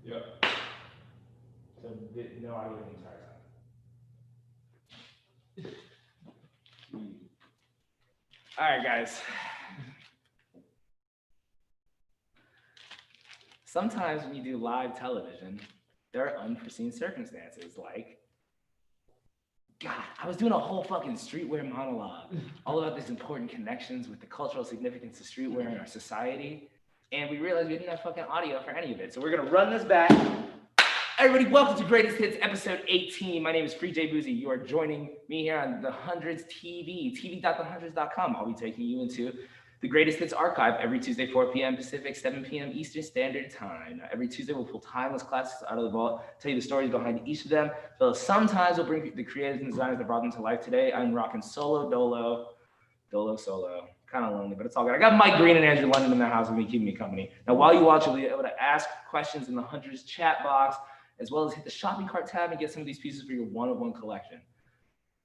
Yep. So no audio the entire time. All right, guys. Sometimes when you do live television, there are unforeseen circumstances like, God, I was doing a whole fucking streetwear monologue all about these important connections with the cultural significance of streetwear in our society. And we realized we didn't have fucking audio for any of it. So we're gonna run this back. Everybody, welcome to Greatest Hits, episode 18. My name is Free J Boozy. You are joining me here on The Hundreds TV, tv.thehundreds.com. I'll be taking you into the Greatest Hits archive every Tuesday, 4 p.m. Pacific, 7 p.m. Eastern Standard Time. Every Tuesday, we'll pull timeless classics out of the vault, tell you the stories behind each of them. So sometimes we'll bring the creators and designers that brought them to life. Today, I'm rocking solo solo. Kind of lonely, but it's all good. I got Mike Green and Andrew London in the house with me, keeping me company. Now, while you watch, you'll be able to ask questions in the Hundreds chat box, as well as hit the shopping cart tab and get some of these pieces for your one-of-one collection.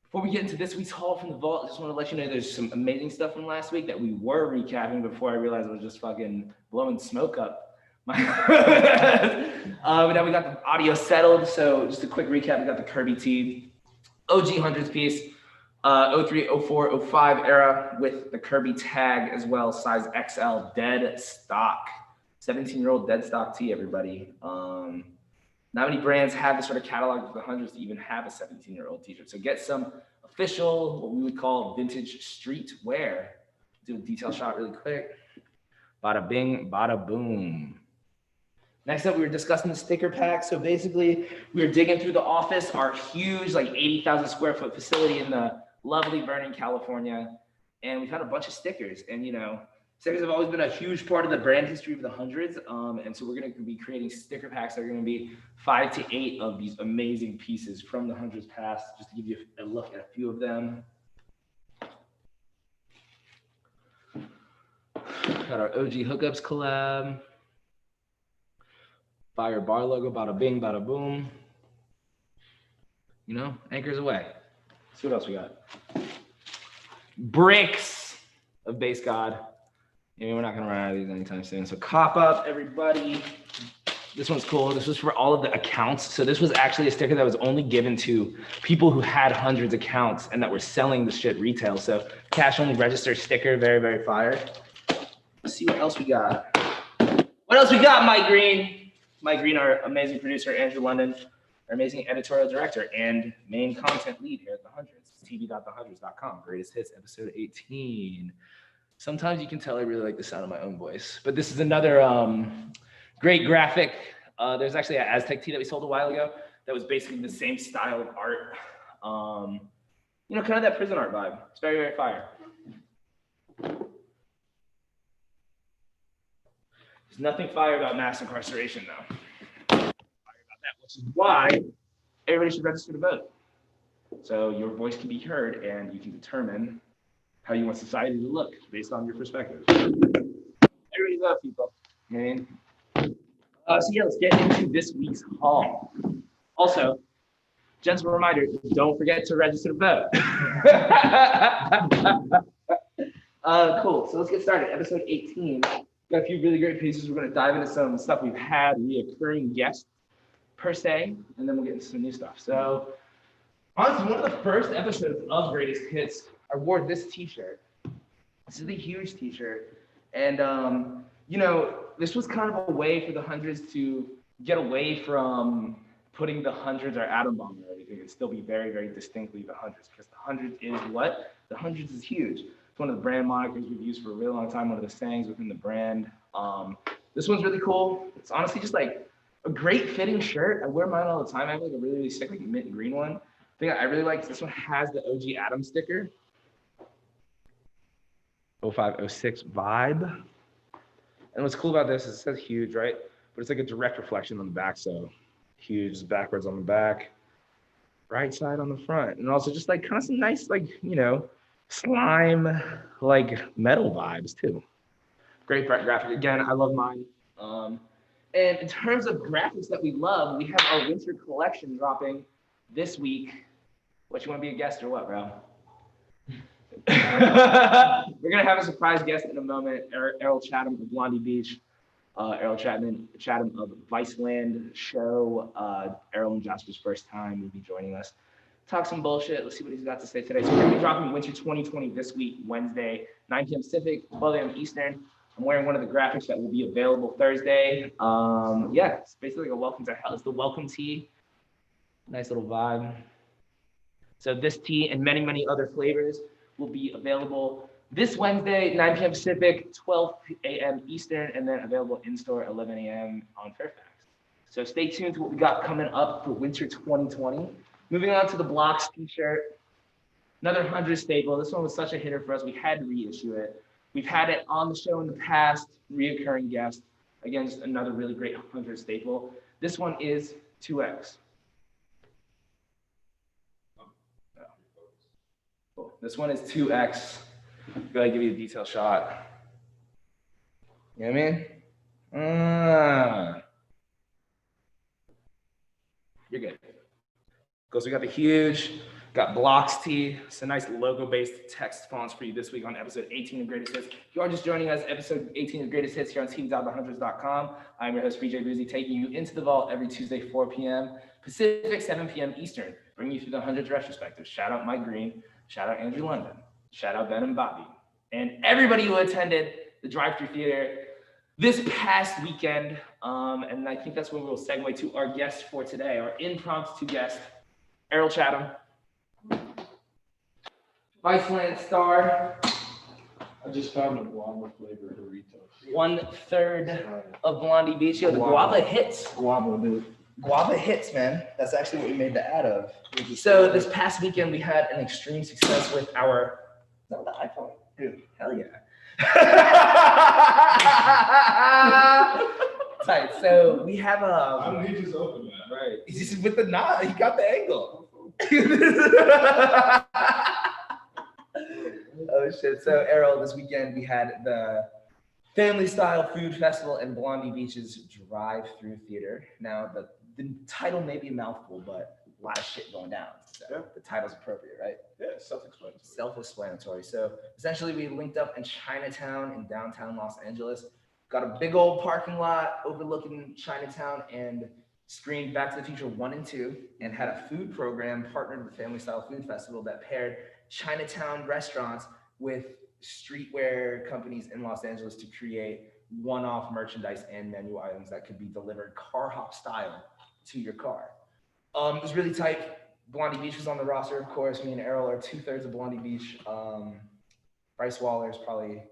Before we get into this week's haul from the vault, I just want to let you know there's some amazing stuff from last week that we were recapping before I realized I was just fucking blowing smoke up. But now we got the audio settled, so just a quick recap. We got the Kirby T OG Hundreds piece, 03, 04, 05 era with the Kirby tag as well, size XL, dead stock. 17-year-old dead stock tee, everybody. Not many brands have this sort of catalog of the Hundreds to even have a 17-year-old t-shirt. So get some official, what we would call vintage street wear. Do a detail shot really quick. Bada bing, bada boom. Next up, we were discussing the sticker pack. So basically, we were digging through the office, our huge, like 80,000 square foot facility in the lovely Vernon, California. And we found a bunch of stickers. And, you know, stickers have always been a huge part of the brand history of the Hundreds. And so we're going to be creating sticker packs that are going to be 5 to 8 of these amazing pieces from the Hundreds past, just to give you a look at a few of them. Got our OG Hookups collab. Fire bar logo, bada bing, bada boom. You know, anchors away. Let's see what else we got. Bricks of Base God. We're not gonna run out of these anytime soon. So cop up, everybody. This one's cool. This was for all of the accounts. So this was actually a sticker that was only given to people who had Hundreds accounts and that were selling the shit retail. So cash only register sticker, very, very fire. Let's see what else we got. What else we got, Mike Green? Mike Green, our amazing producer, Andrew London, our amazing editorial director and main content lead here at The Hundreds, tv.thehundreds.com. Greatest Hits, episode 18. Sometimes you can tell I really like the sound of my own voice, but this is another great graphic. There's actually an Aztec tee that we sold a while ago that was basically the same style of art. You know, kind of that prison art vibe. It's very, very fire. There's nothing fire about mass incarceration, though. Fire about that, which is why everybody should register to vote. So your voice can be heard and you can determine how you want society to look based on your perspective. Everybody vote, people. You know what I mean? So yeah, let's get into this week's haul. Also, gentle reminder, don't forget to register to vote. Cool, so let's get started. Episode 18. Got a few really great pieces. We're going to dive into some stuff we've had, reoccurring guests per se, and then we'll get into some new stuff. So, honestly, one of the first episodes of Greatest Hits, I wore this t-shirt. This is a huge t-shirt. And, you know, this was kind of a way for the Hundreds to get away from putting the Hundreds or Atom Bomb or everything and still be very, very distinctly the Hundreds, because the Hundreds is what? The Hundreds is huge. It's one of the brand monikers we've used for a really long time, one of the sayings within the brand. This one's really cool. It's honestly just like a great fitting shirt. I wear mine all the time. I have like a really, really sick like mint green one. The thing I really like is this one has the OG Atom sticker. 05, 06 vibe. And what's cool about this is it says huge, right? But it's like a direct reflection on the back. So huge is backwards on the back, right side on the front. And also just like kind of some nice, like, you know, slime, like metal vibes too. Great graphic. Again, I love mine. And in terms of graphics that we love, we have our winter collection dropping this week. What, you want to be a guest or what, bro? We're going to have a surprise guest in a moment, Errol Chatham of Blondie Beach. Errol Chatham of Viceland show. Errol and Jasper's first time will be joining us. Talk some bullshit. Let's see what he's got to say today. So we're gonna be dropping Winter 2020 this week, Wednesday, 9 p.m. Pacific, 12 a.m. Eastern. I'm wearing one of the graphics that will be available Thursday. Yeah, it's basically a welcome to hell. It's the welcome tee. Nice little vibe. So this tea and many, many other flavors will be available this Wednesday, 9 p.m. Pacific, 12 a.m. Eastern, and then available in-store 11 a.m. on Fairfax. So stay tuned to what we got coming up for Winter 2020. Moving on to the Blocks t-shirt. Another 100 staple. This one was such a hitter for us. We had to reissue it. We've had it on the show in the past, reoccurring guest. Again, just another really great 100 staple. This one is 2X. Cool. This one is 2X. Go ahead, give you a detail shot. You know what I mean? You're good. Because we got the huge, got Blocks tee. It's a nice logo-based text fonts for you this week on episode 18 of Greatest Hits. If you are just joining us, episode 18 of Greatest Hits here on teams.thehundreds.com. I'm your host, BJ Boozy, taking you into the vault every Tuesday, 4 p.m. Pacific, 7 p.m. Eastern, bringing you through the 100s retrospective. Shout out Mike Green. Shout out Andrew London. Shout out Ben and Bobby. And everybody who attended the drive-thru theater this past weekend. And I think that's where we'll segue to our guest for today, our impromptu guest, Errol Chatham, Viceland star. I just found a guava flavored Doritos. 1/3 of Blondie Beach. Yo, the guava hits. Guava, dude. Guava hits, man. That's actually what we made the ad of. So this past weekend, we had an extreme success with our, is that the iPhone? Dude, hell yeah. Tight. So we have How did he just open that? right. He's just with the knot. He got the angle. Oh shit. So Errol, this weekend we had the Family Style Food Festival in Blondie Beach's drive-through theater. Now the title may be a mouthful, but a lot of shit going down. So Yeah. the title's appropriate, right? Yeah, self-explanatory. Self-explanatory. So essentially we linked up in Chinatown in downtown Los Angeles. Got a big old parking lot overlooking Chinatown and screened Back to the Future 1 and 2 and had a food program partnered with Family Style Food Festival that paired Chinatown restaurants with streetwear companies in Los Angeles to create one-off merchandise and menu items that could be delivered car hop style to your car. It was really tight. Blondie Beach was on the roster, of course. Me and Errol are 2/3 of Blondie Beach. Bryce Waller's probably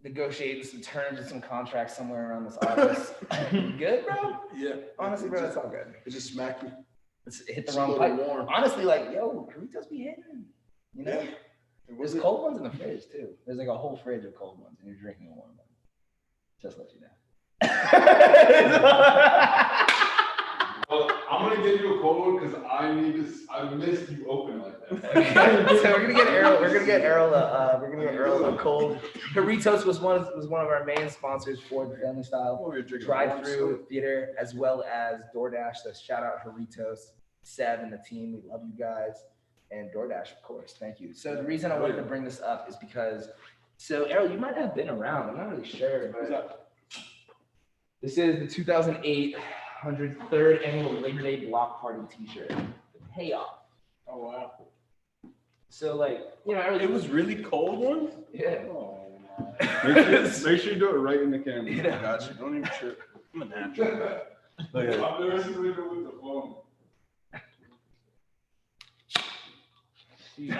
negotiating some terms and some contracts somewhere around this office. Good, bro? Yeah. Honestly, bro, that's all good. It just smacked me. It's hit the It's a wrong little pipe. warm. Honestly, like, yo, Doritos be hitting. You know? Yeah. There's cold ones in the fridge, too. There's like a whole fridge of cold ones, and you're drinking a warm one. Just let you know. Well, I'm gonna give you a cold one because I missed you open like that. So we're gonna get Errol. We're gonna get Errol a cold. Doritos was one of our main sponsors for the Family Style drive-through theater, as well as DoorDash. So shout out Doritos, Sev, and the team. We love you guys, and DoorDash, of course. Thank you. So the reason I wanted to bring this up is because, so Errol, you might have been around. I'm not really sure, but this is the 2008 103rd annual Labor Day Block Party T-shirt. The payoff. Oh wow. So like, you know, It was really cold ones? yeah. Oh, Make sure you do it right in the camera. Yeah. I got you. Don't even trip. I'm a natural. Look at it. I've never seen it with the phone. He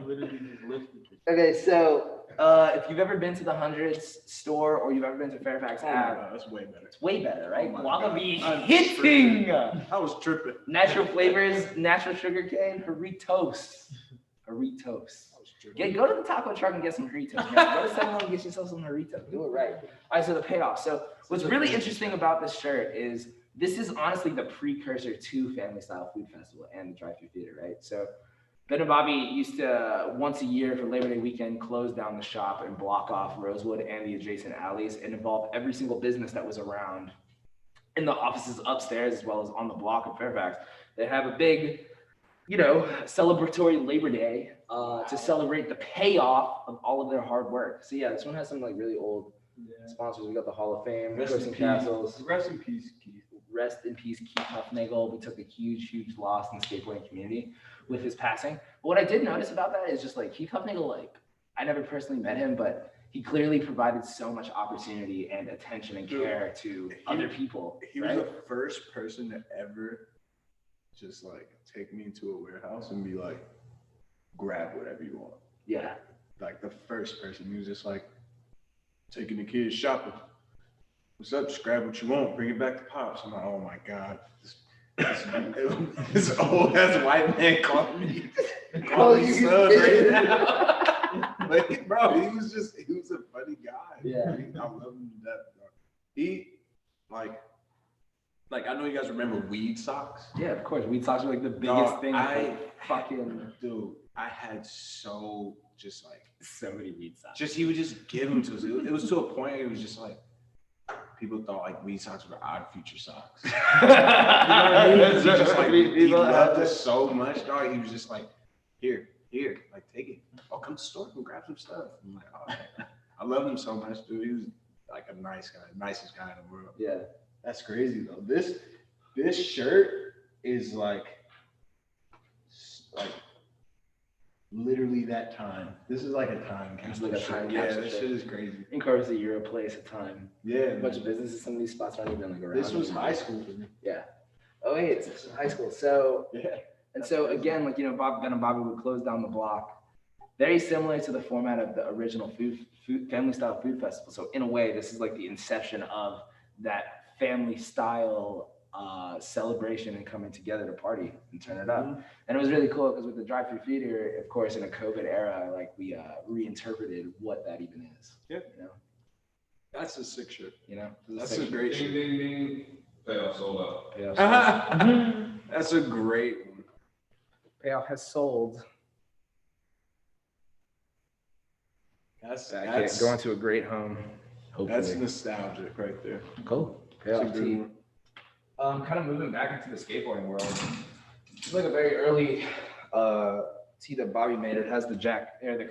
literally just lifted it. Okay, so if you've ever been to the Hundreds store or you've ever been to Fairfax Oh my Ave, God, that's way better. it's way better, right? Oh my Guava God. be I'm hitting. I was tripping. Natural flavors, natural sugar cane, Doritos. Doritos. Go to the taco truck and get some Doritos. Man. Go to 7-Eleven and get yourself some Doritos. Do it right. All right, so the payoff. So what's really interesting about this shirt is this is honestly the precursor to Family Style Food Festival and the drive-thru theater, right? So Ben and Bobby used to, once a year for Labor Day weekend, close down the shop and block off Rosewood and the adjacent alleys and involve every single business that was around in the offices upstairs as well as on the block of Fairfax. They have a big celebratory Labor Day to celebrate the payoff of all of their hard work. So yeah, this one has some like really old sponsors. We got the Hall of Fame, Rest Coast in and peace. Castles. Rest in peace, Keith. Rest in peace, Keith Huffnagel. We took a huge, huge loss in the skateboarding community with his passing. But what I did notice about that is just like Keith Huffnagel, like I never personally met him, but he clearly provided so much opportunity and attention and care to other people. He was the first person to ever just like take me into a warehouse and be like, grab whatever you want. Yeah. Like the first person. He was just like taking the kids shopping. What's up? Just grab what you want. Bring it back to Pops. I'm like, oh my God. This old ass white man called me. Called me son right now. Like, bro, he was a funny guy. Yeah. I love him to death, bro. He, like I know you guys remember weed socks. Yeah, of course. Weed socks are like the biggest thing. Dude, I had so many weed socks. he would just give them to us. It was to a point it was just like, people thought like weed socks were Odd Future socks. You know what I mean? He just like, he loved us so much, dog. He was just like, here, like take it. Oh, come to the store and grab some stuff. I'm like, oh, man. I love him so much, dude. He was like a nice guy, nicest guy in the world. Yeah. That's crazy though. This shirt is like literally that time. This is like a time It's capsule. like a time Yeah, capsule this shirt. shit is crazy. Encourages a year, a place, a time. Yeah, A bunch of businesses. Some of these spots aren't even like around. this was anymore. high school for me. Yeah. Oh wait, it's high school. So Yeah. and so again, like Bob Ben and Bobby would close down the block. Very similar to the format of the original food family style food festival. So in a way, this is like the inception of that family style celebration and coming together to party and turn it up. And it was really cool because with the drive-through theater, of course, in a COVID era, like we reinterpreted what that even is. Yeah. You know, That's a sick shirt. That's That's a great Ding, shirt. ding, ding. Payoff sold out. payoff. That's a great one. Payoff has sold. That's Going to a great home. Hopefully. that's nostalgic right there. Cool. That's a Payoff good tee. one. Kind of moving back into the skateboarding world. It's like a very early tee that Bobby made. It has the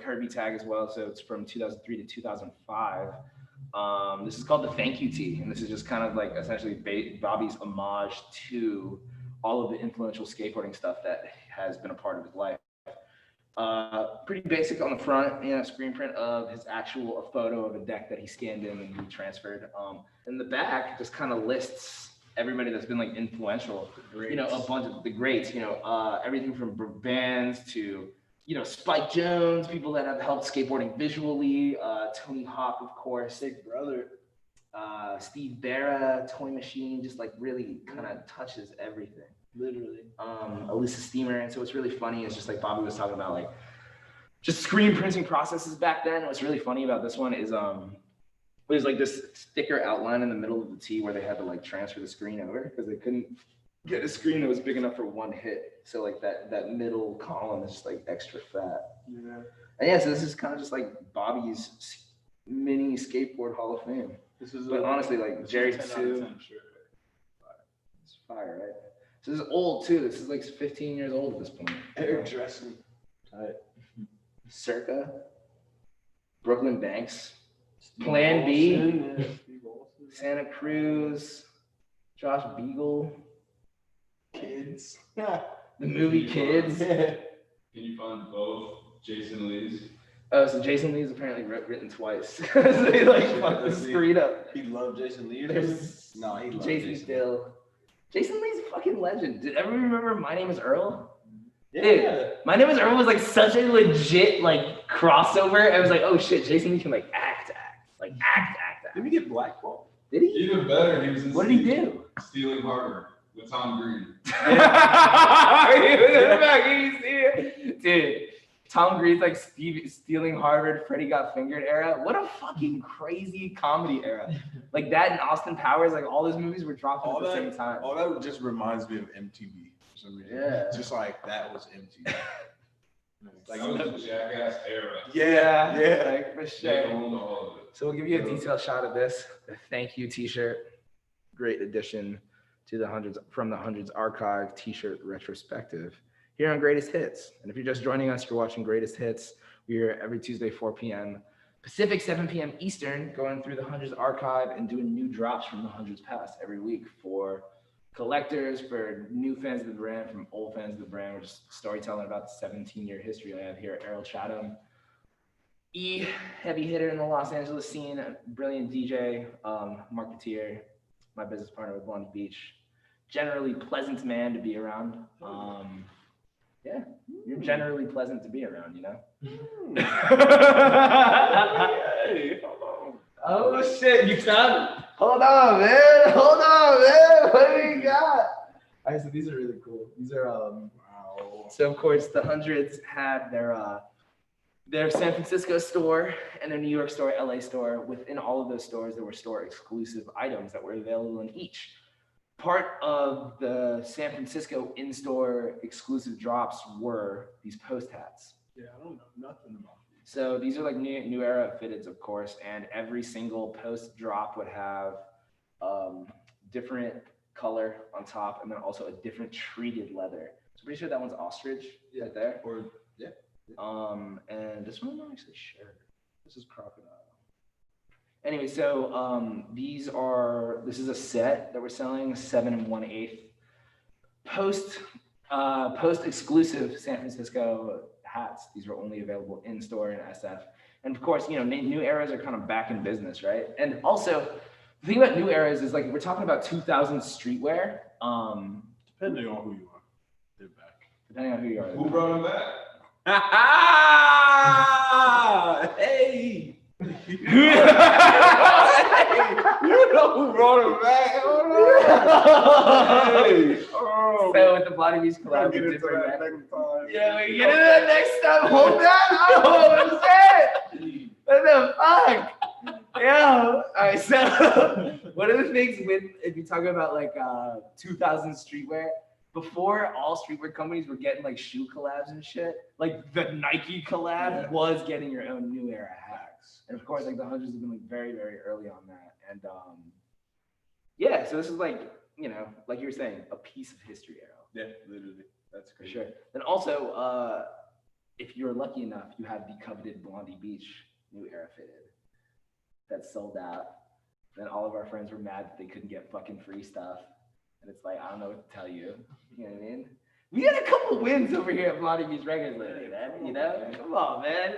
Kirby tag as well. So it's from 2003 to 2005. This is called the Thank You Tee, and this is just kind of like essentially Bobby's homage to all of the influential skateboarding stuff that has been a part of his life. Pretty basic on the front, screen print of his a photo of a deck that he scanned in and he transferred. In the back, just kind of lists everybody that's been like influential. A bunch of the greats. Everything from bands to Spike Jonze, people that have helped skateboarding visually. Tony Hawk, of course. Big brother. Steve Barra, Toy Machine, just like really kind of touches everything. Literally. Alyssa Steamer. And so what's really funny is just like Bobby was talking about, like just screen printing processes back then. What's really funny about this one is there's like this thicker outline in the middle of the tee where they had to like transfer the screen over because they couldn't get a screen that was big enough for one hit. So like that middle column is just like extra fat. Yeah. And yeah, so this is kind of just like Bobby's mini skateboard Hall of Fame. This is But honestly, like Jerry too. It's fire, right? So this is old too. This is like 15 years old at this point. Eric Dressen. Circa, Brooklyn Banks, Plan B, Santa Cruz, Josh Beagle, Kids. the movie Kids. Can you find both Jason Lee's? Oh, so Jason Lee's apparently written twice. So he like fucking screwed up. He loved Jason Lee. There's No, he loved Jason Jason. Still. Jason Lee's a fucking legend. Did everyone remember My Name is Earl? Yeah. Dude, My Name is Earl was like such a legit like crossover. I was like, oh shit, Jason Lee can like act. Did he get blackballed? Did he? Even better, he was in What did he do? Stealing Harvard with Tom Green. Dude, Tom Green's like stealing Harvard, Freddie Got Fingered era. What a fucking crazy comedy era. Like that and Austin Powers, like all those movies were dropping at the same time. All that just reminds me of MTV for some reason. Yeah. Just like that was MTV. That was the Jackass era. Yeah. Like for They sure. owned all of it. So we'll give you a detailed shot of this. The Thank You t-shirt. Great addition to the Hundreds Archive t-shirt retrospective. here on Greatest Hits. And if you're just joining us, you're watching Greatest Hits. We're every Tuesday, 4 p.m. Pacific, 7 p.m. Eastern, going through the Hundreds archive and doing new drops from the Hundreds past every week for collectors, for new fans of the brand, from old fans of the brand. We're just storytelling about the 17-year history I have here at Errol Chatham. Heavy hitter in the Los Angeles scene, brilliant DJ, marketeer, my business partner with Blondie Beach. Generally pleasant man to be around. Yeah, you're generally pleasant to be around, you know? Hey, hold on. Oh shit, you found it? Hold on, man. What do we got? All right, so these are really cool. These are Wow. so of course the Hundreds had their San Francisco store and their New York store, LA store. Within all of those stores, there were store exclusive items that were available in each. Part of the San Francisco in-store exclusive drops were these post hats. Yeah, I don't know nothing about these. So these are like new era fitteds, of course, and every single post drop would have different color on top and then also a different treated leather. So pretty sure that one's ostrich right there. Or yeah. And this one I'm not actually sure. This is crocodile. Anyway, so this is a set that we're selling, 7 1/8 post exclusive San Francisco hats. These are only available in store in SF. And of course, you know, new eras are kind of back in business, right? And also the thing about new eras is like we're talking about 2000 streetwear. Depending on who you are, they're back. Depending on who you are. Who brought them back? Hey. You You know who brought him back. Hey. Oh. So with the Blondie Beach We'll collab, get we into did bring that back- next time. Yeah, we get into that next time. Hold that. Oh shit! What the fuck? Yo. All right. So one of the things if you talk about like 2000 streetwear, before all streetwear companies were getting like shoe collabs and shit, like the Nike collab was getting your own new era hats. And of course, like the Hundreds have been like very, very early on that. And yeah, so this is like, you know, like you were saying, a piece of history, Errol. Yeah, literally. That's For crazy. sure. And also, if you're lucky enough, you have the coveted Blondie Beach new era fitted that sold out. Then all of our friends were mad that they couldn't get fucking free stuff. And it's like, I don't know what to tell you. You know what I mean? We had a couple wins over here at Blondie Beach Records lately, man. You know? Come on, man.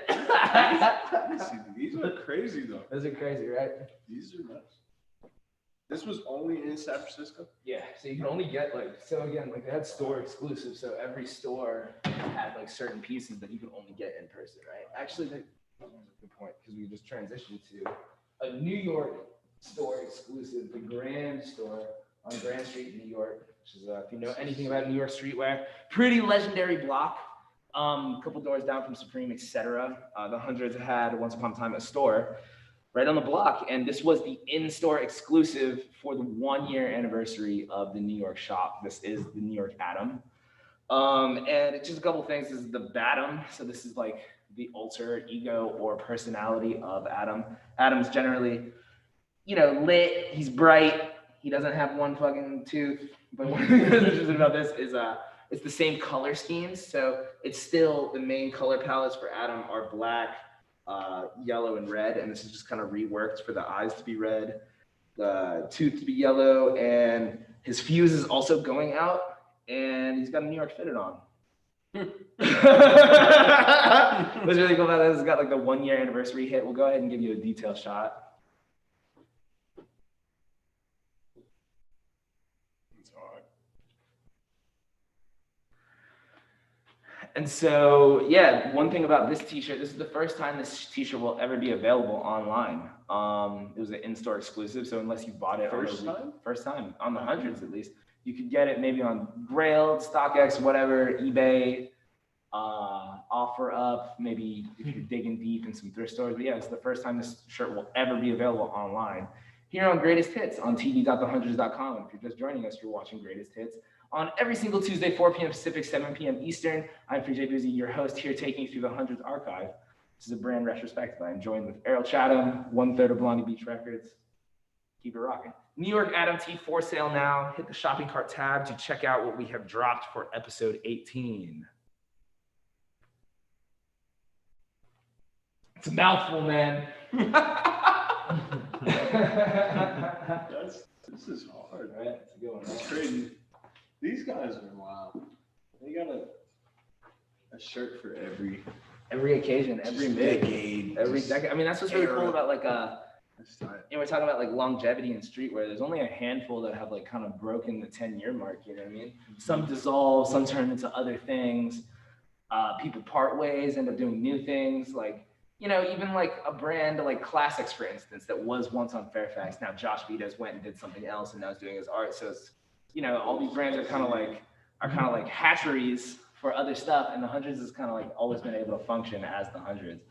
These are crazy though. Those are crazy, right? These are nuts. This was only in San Francisco? Yeah, so you can only get like, so again, like they had store exclusive, so every store had like certain pieces that you could only get in person, right? Actually, that was a good point, because we just transitioned to a New York store exclusive, the Grand store on Grand Street in New York, which is, if you know anything about New York streetwear, pretty legendary block. A couple doors down from Supreme, etc. The Hundreds had once upon a time a store right on the block, and this was the in-store exclusive for the 1-year anniversary of the New York shop. This is the New York Atom, and it's just a couple things. This is the Batum, so this is like the alter ego or personality of Adam. Adam's generally, you know, lit. He's bright. He doesn't have one fucking tooth. But one thing that's interesting about this is it's the same color schemes, so it's still the main color palettes for Adam are black, yellow, and red, and this is just kind of reworked for the eyes to be red, the tooth to be yellow, and his fuse is also going out, and he's got a New York fitted on. What's really cool about this is it's got like the 1-year anniversary hit. We'll go ahead and give you a detailed shot. It's hard. And so, yeah, one thing about this t-shirt, this is the first time this t-shirt will ever be available online. It was an in-store exclusive, so unless you bought it first time on the Hundreds at least, you could get it maybe on Grailed, StockX, whatever, eBay, OfferUp, maybe if you're digging deep in some thrift stores. But yeah, it's the first time this shirt will ever be available online. Here on Greatest Hits on tv.thehundreds.com. If you're just joining us, you're watching Greatest Hits on every single Tuesday, 4 p.m. Pacific, 7 p.m. Eastern. I'm Jay Boozy, your host here, taking you through the Hundreds archive. This is a brand retrospective. I'm joined with Errol Chatham, 1/3 of Blondie Beach Records. Keep it rocking. New York Adam T for sale now. Hit the shopping cart tab to check out what we have dropped for episode 18. It's a mouthful, man. This is hard, Right? It's a good one, It's right? crazy. These guys are wild. They got a shirt for every Every occasion, every mid, decade. every just decade. I mean, that's what's really era. cool about like this time. we're talking about like longevity in streetwear. There's only a handful that have like kind of broken the 10-year mark. You know what I mean? Some dissolve, some turn into other things. People part ways, end up doing new things. Like, you know, even like a brand like Classics, for instance, that was once on Fairfax. Now Josh Vitas went and did something else, and now is doing his art. So it's, you know, all these brands are kind of like hatcheries for other stuff, and the Hundreds has kind of like always been able to function as the Hundreds.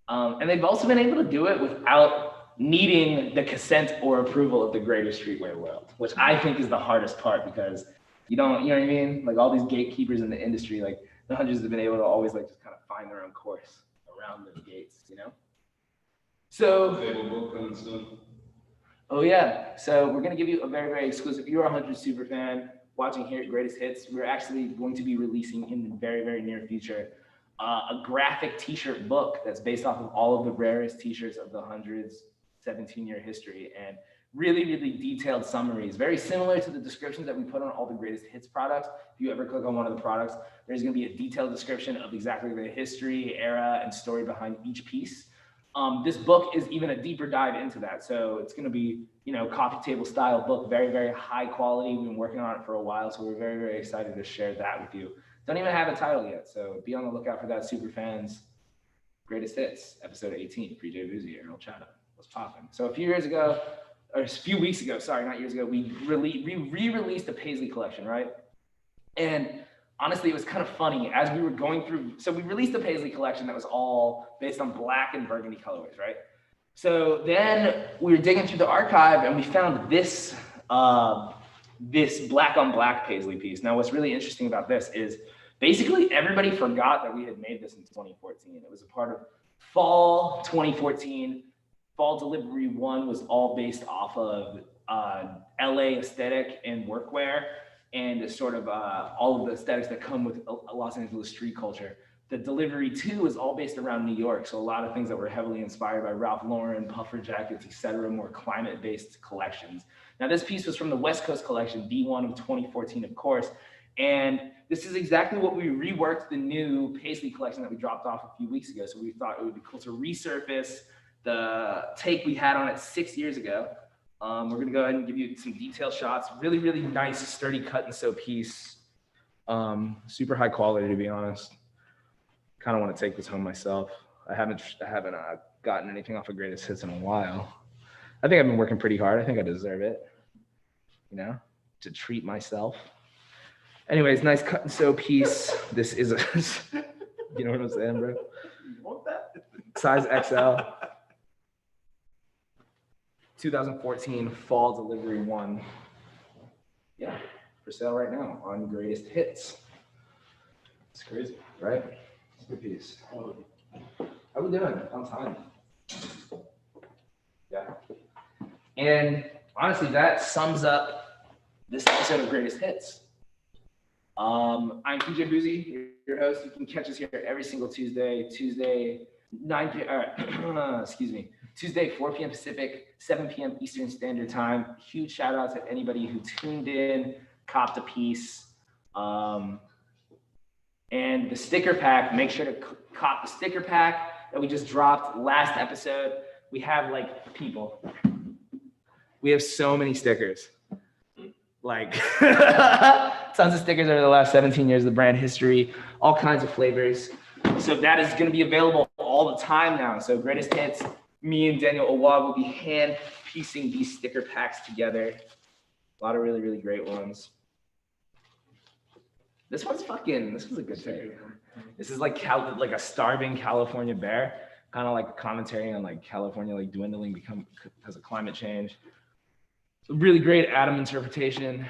And they've also been able to do it without needing the consent or approval of the greater streetwear world, which I think is the hardest part, because you know what I mean? Like all these gatekeepers in the industry, like the Hundreds have been able to always like just kind of find their own course around those gates, you know? So, Table book coming soon. oh yeah, so we're gonna give you a very, very exclusive, if you're a Hundreds super fan, watching here at Greatest Hits, we're actually going to be releasing in the very, very near future a graphic t-shirt book that's based off of all of the rarest t-shirts of the Hundreds 17-year history, and really, really detailed summaries, very similar to the descriptions that we put on all the Greatest Hits products. If you ever click on one of the products, there's gonna be a detailed description of exactly the history, era, and story behind each piece. This book is even a deeper dive into that. So it's gonna be, you know, coffee table style book, very, very high quality. We've been working on it for a while, so we're very, very excited to share that with you. Don't even have a title yet, so be on the lookout for that, super fans. Greatest Hits, episode 18, Pre-J Boozy, Errol Chatham. What's popping? So a few years ago, or a few weeks ago, sorry, not years ago, we re-released the Paisley collection, right? And honestly, it was kind of funny as we were going through. So we released the Paisley collection that was all based on black and burgundy colorways, right? So then we were digging through the archive and we found this this black on black Paisley piece. Now, what's really interesting about this is basically everybody forgot that we had made this in 2014. It was a part of fall 2014. Fall Delivery 1 was all based off of LA aesthetic and workwear, and sort of all of the aesthetics that come with Los Angeles street culture. The Delivery 2 is all based around New York, so a lot of things that were heavily inspired by Ralph Lauren, puffer jackets, etc., more climate-based collections. Now, this piece was from the West Coast collection, B1 of 2014, of course, and this is exactly what we reworked the new Paisley collection that we dropped off a few weeks ago, so we thought it would be cool to resurface the take we had on it 6 years ago. We're gonna go ahead and give you some detailed shots. Really, really nice, sturdy cut and sew piece. Super high quality, to be honest. Kind of want to take this home myself. I haven't gotten anything off of Greatest Hits in a while. I think I've been working pretty hard. I think I deserve it, you know, to treat myself. Anyways, nice cut and sew piece. This is a, you know what I'm saying, bro? You want that? Size XL. 2014 Fall Delivery 1. Yeah, for sale right now on Greatest Hits. It's crazy, right? It's a good piece. How we doing on time? Yeah. And honestly, that sums up this episode of Greatest Hits. I'm PJ Boozy, your host. You can catch us here every single Tuesday, 9 p.m. Tuesday, 4 p.m. Pacific, 7 p.m. Eastern Standard Time. Huge shout out to anybody who tuned in, copped a piece. And the sticker pack, make sure to cop the sticker pack that we just dropped last episode. We have we have so many stickers. Like tons of stickers over the last 17 years of the brand history, all kinds of flavors. So that is going to be available all the time now. So Greatest Hits, me and Daniel Awad will be hand piecing these sticker packs together. A lot of really, really great ones. This was a good thing. This is like a starving California bear, kind of like a commentary on like California like dwindling because of climate change. Really great atom interpretation.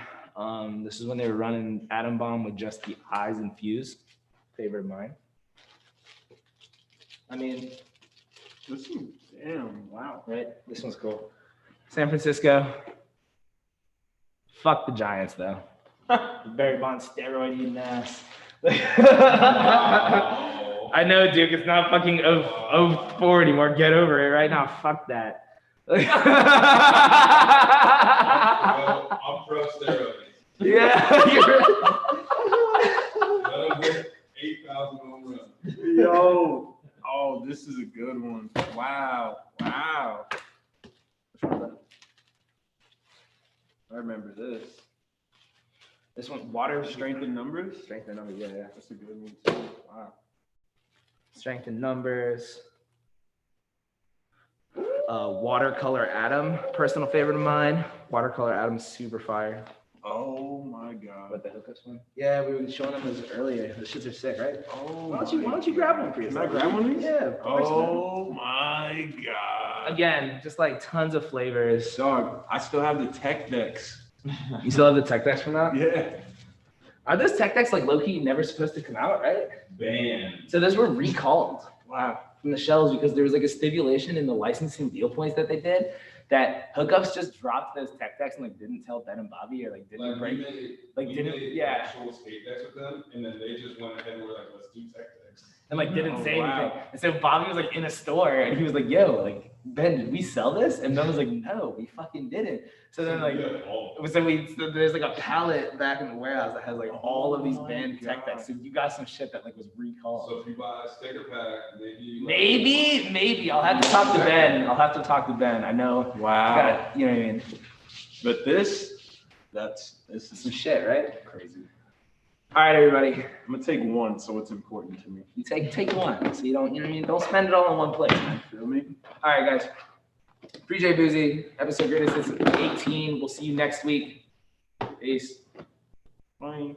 This is when they were running Atom Bomb with just the eyes infused. Favorite of mine. I mean, Damn, wow. right? This one's cool. San Francisco. Fuck the Giants, though. Barry Bonds steroid eating ass. I know, Duke. It's not fucking 0-4 anymore. Get over it right now. Fuck that. Well, I'm pro steroids. Yeah. You're... Let him hit 8,000 home runs. Yo. Oh, this is a good one. Wow. Wow. I remember this. This one, water Strength in numbers? Strength in numbers, yeah. That's a good one too. Wow. Strength in numbers. Watercolor Atom, personal favorite of mine. Watercolor Atom's super fire. Oh my god. What, the hookups one? Yeah, we were showing them this earlier. The shits are sick, right? Oh Why don't you grab one for Can yourself? I grab one of these? Yeah, of course. Oh my god. Again, just like tons of flavors. Dog, I still have the tech decks. You still have the tech decks from that? Yeah. Are those tech decks like low-key never supposed to come out, right? Banned. So those were recalled Wow. from the shelves because there was like a stipulation in the licensing deal points that they did that hookups just dropped those tech decks and like didn't tell Ben and Bobby or like didn't Like, break. we made, like, we didn't- made yeah. actual skate decks with them, and then they just went ahead and were like, let's do tech decks. And like didn't Oh, say wow. anything. And so Bobby was like in a store and he was like, yo, like, Ben, did we sell this? And Ben was like, no, we fucking didn't. So then like, Yeah, all of so there's like a pallet back in the warehouse that has like all of these Oh my banned tech God. decks. So you got some shit that like was recalled. So if you buy a sticker pack, maybe. Maybe. I'll have to talk to Ben. I know. Wow. Got, you know what I mean? But this is Some shit, right? crazy. All right, everybody. I'm gonna take one, so it's important to me. You take one. So you don't, you know what I mean? Don't spend it all in one place, man. Feel me? All right, guys. Pre-J Boozy, episode greatest hits 18. We'll see you next week. Peace. Bye.